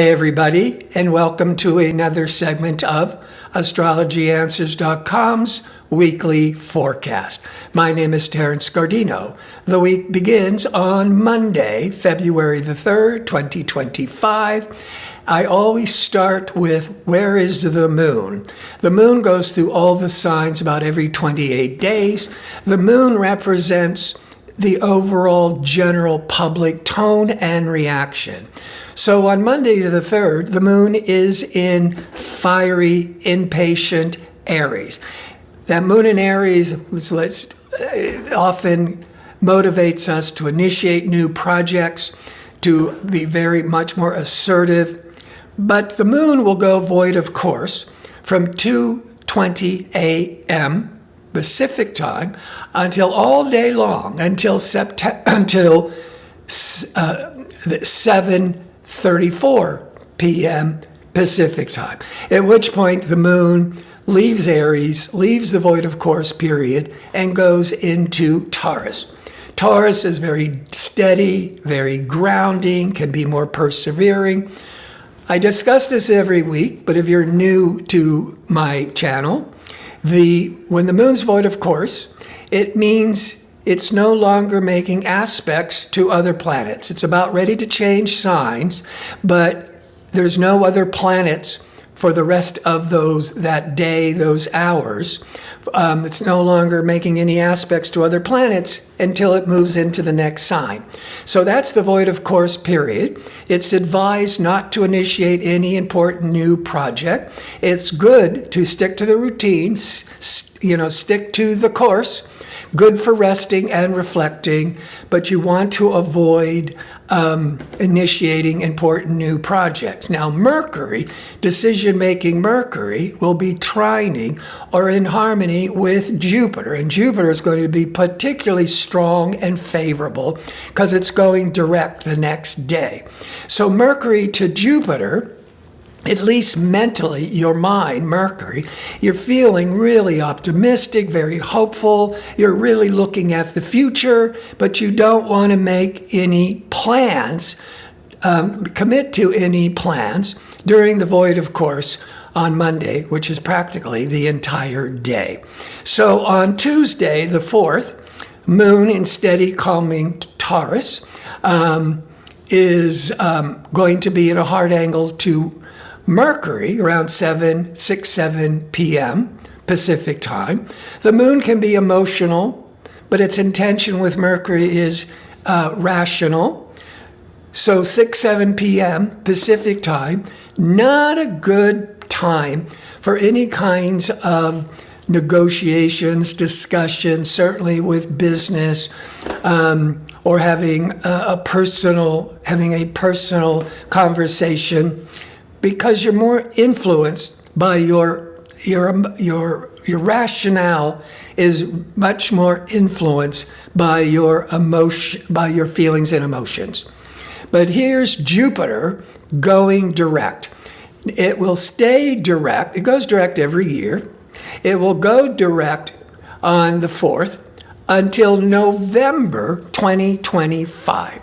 Hey everybody, and welcome to another segment of AstrologyAnswers.com's weekly forecast. My name is Terence. The week begins on Monday, February the 3rd, 2025. I always start with where is the moon? The moon goes through all the signs about every 28 days. The moon represents the overall general public tone and reaction. So on Monday the 3rd, the moon is in fiery, impatient Aries. That moon in Aries often motivates us to initiate new projects, to be very much more assertive. But the moon will go void of course from 2:20 a.m. Pacific time until all day long, until 7:34 p.m. Pacific time, at which point the moon leaves Aries, leaves the void of course period, and goes into Taurus. Taurus is very steady, very grounding, can be more persevering. I discuss this every week, but if you're new to my channel, when the moon's void of course, it means it's no longer making aspects to other planets. It's about ready to change signs, but there's no other planets for the rest of that day, those hours. It's no longer making any aspects to other planets until it moves into the next sign. So that's the void of course period. It's advised not to initiate any important new project. It's good to stick to the routine, stick to the course. Good for resting and reflecting, but you want to avoid initiating important new projects. Now, Mercury, decision-making Mercury, will be trining or in harmony with Jupiter, and Jupiter is going to be particularly strong and favorable because it's going direct the next day. So Mercury to Jupiter, at least mentally, your mind, Mercury, you're feeling really optimistic, very hopeful. You're really looking at the future, but you don't want to make any plans, commit to any plans during the void of course on Monday, which is practically the entire day. So on Tuesday, the 4th, moon in steady, calming Taurus is going to be in a hard angle to Mercury around 7 p.m. Pacific time. The moon can be emotional, but its intention with Mercury is rational. So 7 p.m. Pacific time, not a good time for any kinds of negotiations, discussions, certainly with business, or having a personal conversation, because you're more influenced by your rationale is much more influenced by your emotion, by your feelings and emotions. But here's Jupiter going direct. It will stay direct. It goes direct every year. It will go direct on the 4th until November 2025.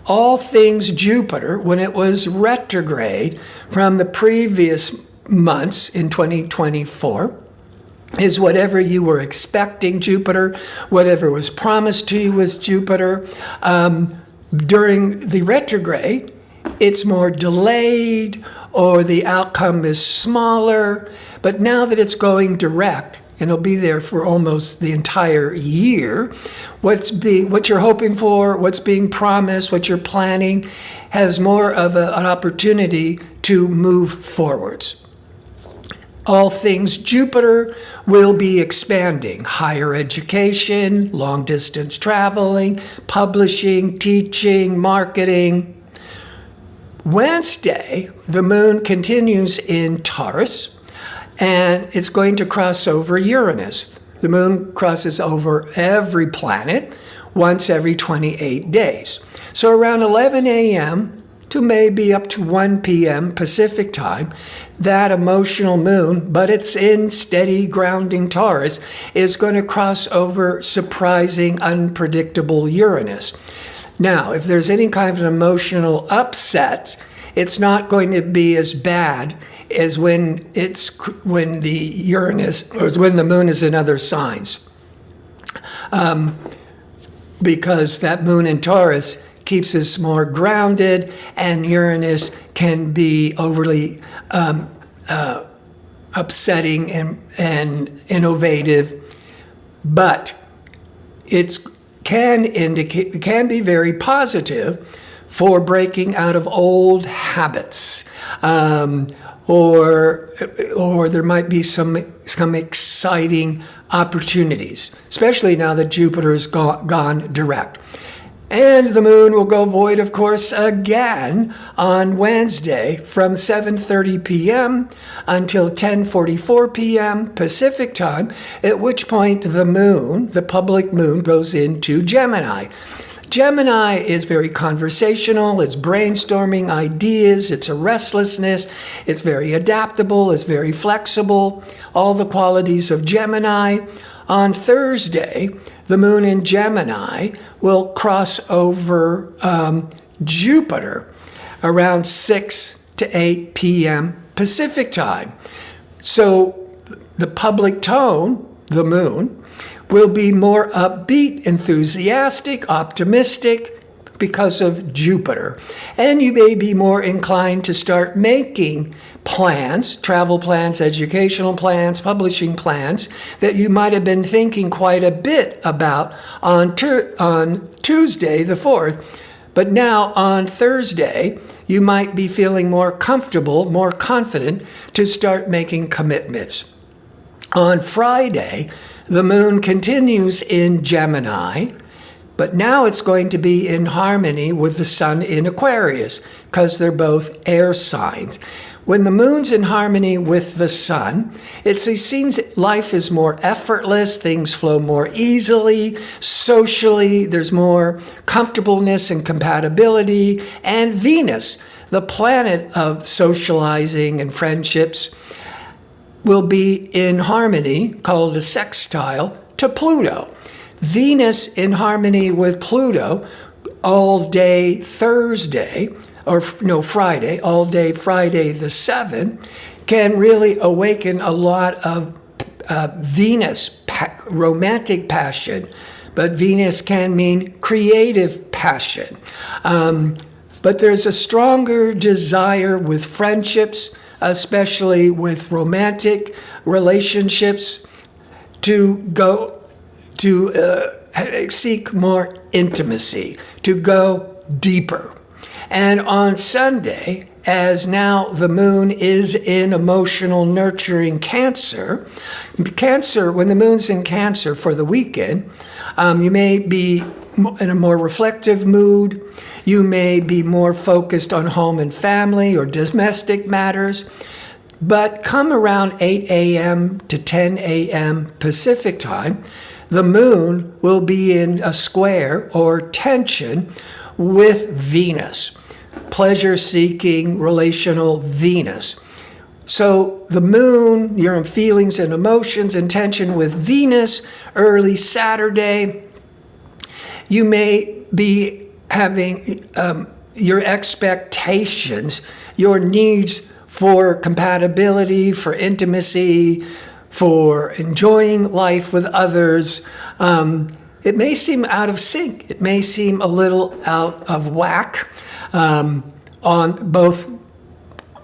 All things Jupiter, when it was retrograde from the previous months in 2024, is whatever you were expecting Jupiter, whatever was promised to you with Jupiter. During the retrograde, it's more delayed or the outcome is smaller. But now that it's going direct, and it'll be there for almost the entire year, what you're hoping for, what's being promised, what you're planning, has more of an opportunity to move forwards. All things Jupiter will be expanding: higher education, long distance traveling, publishing, teaching, marketing. Wednesday, the moon continues in Taurus, and it's going to cross over Uranus. The moon crosses over every planet once every 28 days. So around 11 a.m. to maybe up to 1 p.m. Pacific time, that emotional moon, but it's in steady grounding Taurus, is going to cross over surprising, unpredictable Uranus. Now, if there's any kind of an emotional upset, it's not going to be as bad as when the Uranus, or when the moon is in other signs. Because that moon in Taurus keeps us more grounded, and Uranus can be overly upsetting and innovative, but it can be very positive for breaking out of old habits, or there might be some exciting opportunities, especially now that Jupiter has gone direct. And the moon will go void, of course, again on Wednesday from 7:30 p.m. until 10:44 p.m. Pacific time, at which point the moon, the public moon, goes into Gemini. Gemini is very conversational, it's brainstorming ideas, it's a restlessness, it's very adaptable, it's very flexible, all the qualities of Gemini. On Thursday, the moon in Gemini will cross over Jupiter around 6 to 8 p.m. Pacific time. So the public tone, the moon, will be more upbeat, enthusiastic, optimistic because of Jupiter. And you may be more inclined to start making plans, travel plans, educational plans, publishing plans that you might have been thinking quite a bit about on Tuesday the 4th. But now on Thursday, you might be feeling more comfortable, more confident to start making commitments. On Friday, the moon continues in Gemini, but now it's going to be in harmony with the sun in Aquarius because they're both air signs. When the moon's in harmony with the sun, it seems life is more effortless, things flow more easily, socially, there's more comfortableness and compatibility, and Venus, the planet of socializing and friendships, will be in harmony, called a sextile, to Pluto. Venus in harmony with Pluto all day Thursday, Friday, all day Friday the 7th, can really awaken a lot of Venus romantic passion, but Venus can mean creative passion. But there's a stronger desire with friendships, especially with romantic relationships, to seek more intimacy, to go deeper. And on Sunday, as now the moon is in emotional nurturing Cancer, when the moon's in Cancer for the weekend, you may be in a more reflective mood. You may be more focused on home and family or domestic matters. But come around 8 a.m. to 10 a.m. Pacific time, the moon will be in a square or tension with Venus, pleasure-seeking, relational Venus. So the moon, your feelings and emotions in tension with Venus, early Saturday, you may be having your expectations, your needs for compatibility, for intimacy, for enjoying life with others. It may seem out of sync. It may seem a little out of whack, on both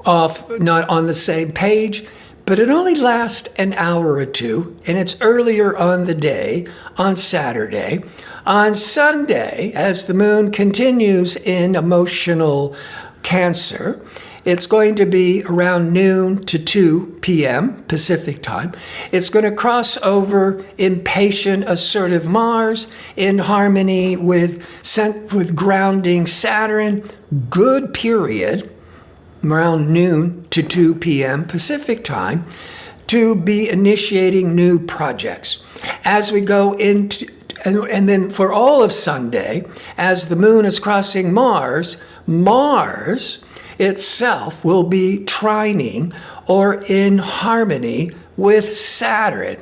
not on the same page, but it only lasts an hour or two, and it's earlier on the day, on Saturday. On Sunday, as the moon continues in emotional Cancer, it's going to be around noon to 2 p.m. Pacific time. It's going to cross over impatient, assertive Mars in harmony with grounding Saturn. Good period, around noon to 2 p.m. Pacific time, to be initiating new projects. As we go into, and then for all of Sunday, as the moon is crossing Mars, Mars itself will be trining or in harmony with Saturn.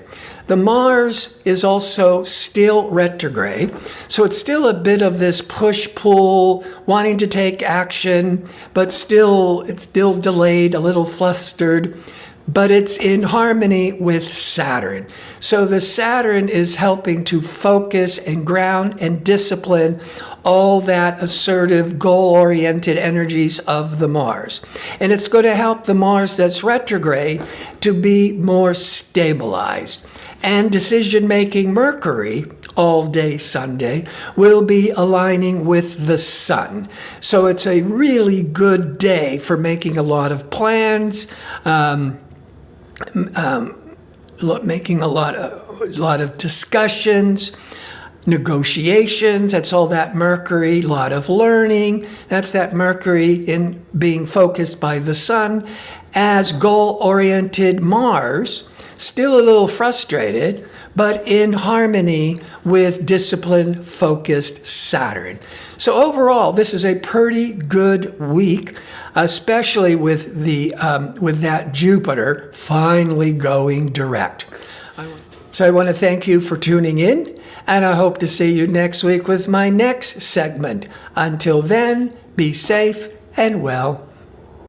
The Mars is also still retrograde, so it's still a bit of this push-pull, wanting to take action, but it's still delayed, a little flustered, but it's in harmony with Saturn. So the Saturn is helping to focus and ground and discipline all that assertive, goal-oriented energies of the Mars. And it's going to help the Mars that's retrograde to be more stabilized. And decision-making Mercury, all day Sunday, will be aligning with the Sun. So it's a really good day for making a lot of plans, making a lot of discussions, negotiations. That's all that Mercury. A lot of learning. That's that Mercury in being focused by the Sun. As goal-oriented Mars, still a little frustrated, but in harmony with discipline-focused Saturn. So overall, this is a pretty good week, especially with that Jupiter finally going direct. So I want to thank you for tuning in, and I hope to see you next week with my next segment. Until then, be safe and well.